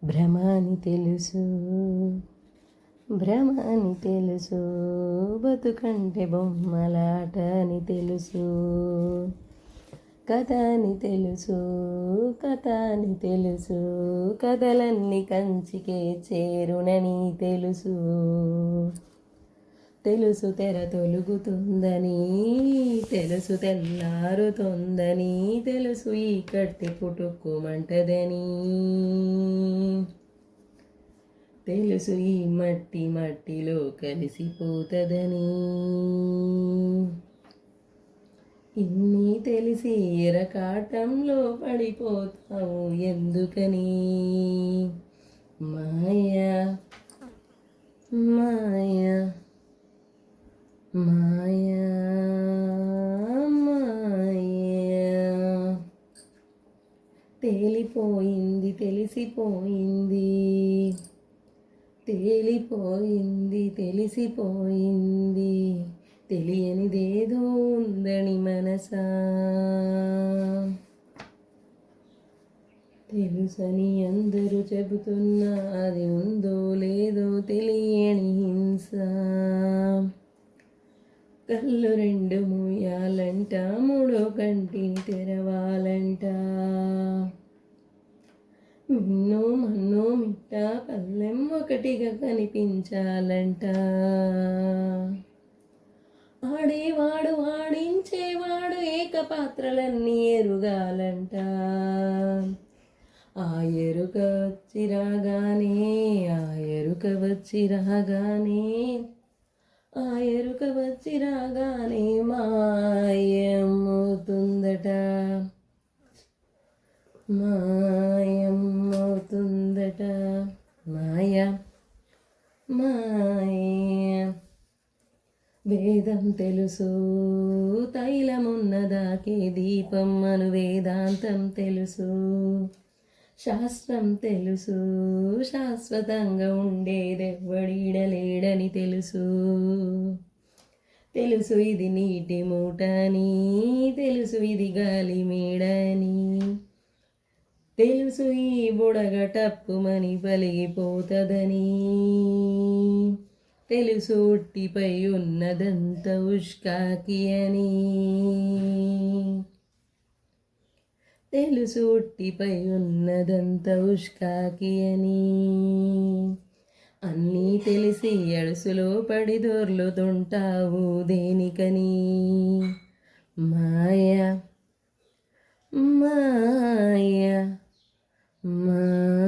భ్రమాని తెలుసు భ్రమాని తెలుసు బతుకంటే బొమ్మలాట అని తెలుసు కథ అని తెలుసు కథ అని తెలుసు కథలన్నీ కంచికే చేరునని తెలుసు తెలుసు తెర తొలుగుతుందని తెలుసు తెల్లారుతుందని తెలుసు ఈ కట్టి పుట్టుకుమంటదని తెలుసు ఈ మట్టి మట్టిలో కలిసిపోతదని ఇన్ని తెలిసి ఎరకాటంలో పడిపోతావు ఎందుకని మాయా మాయా మాయా మాయా తేలిపోయింది తెలిసిపోయింది తేలిపోయింది తెలిసిపోయింది తెలియనిదేదో ఉందని మనసా తెలుసని అందరూ చెబుతున్నా అది ఉందో లేదో తెలియని హింస కళ్ళు రెండు మూయాలంట మూడో కంటిని తెరవాలంట మిన్నో మన్నో మిట్ట పల్లెం ఒకటిగా కనిపించాలంట ఆడేవాడు ఆడించేవాడు ఏకపాత్రలన్నీ ఎరుగాలంట ఆ ఎరుక వచ్చి రాగానే ఆ ఎరుక వచ్చి రాగానే ఆ ఎరుక వచ్చి రాగానే మాయమవుతుందట మాయమవుతుందట మాయ మాయ వేదం తెలుసు తైలమున్నదాకే దీపం అను వేదాంతం తెలుసు శాస్త్రం తెలుసు శాశ్వతంగా ఉండేదెవ్వడీడలేడని తెలుసు తెలుసు ఇది నీటి మూటని తెలుసు ఇది గాలి మేడని తెలుసు ఈ బుడగ టప్పుమని పలిగిపోతదని తెలుసు ఉట్టిపై ఉన్నదంత ఉష్కాకి అని తెలుసు ఉట్టిపై ఉన్నదంత ఉష్కాకి అని అన్నీ తెలిసి ఎడుసులో పడి దొర్లుతుంటావు దేనికని మాయ మాయ మాయ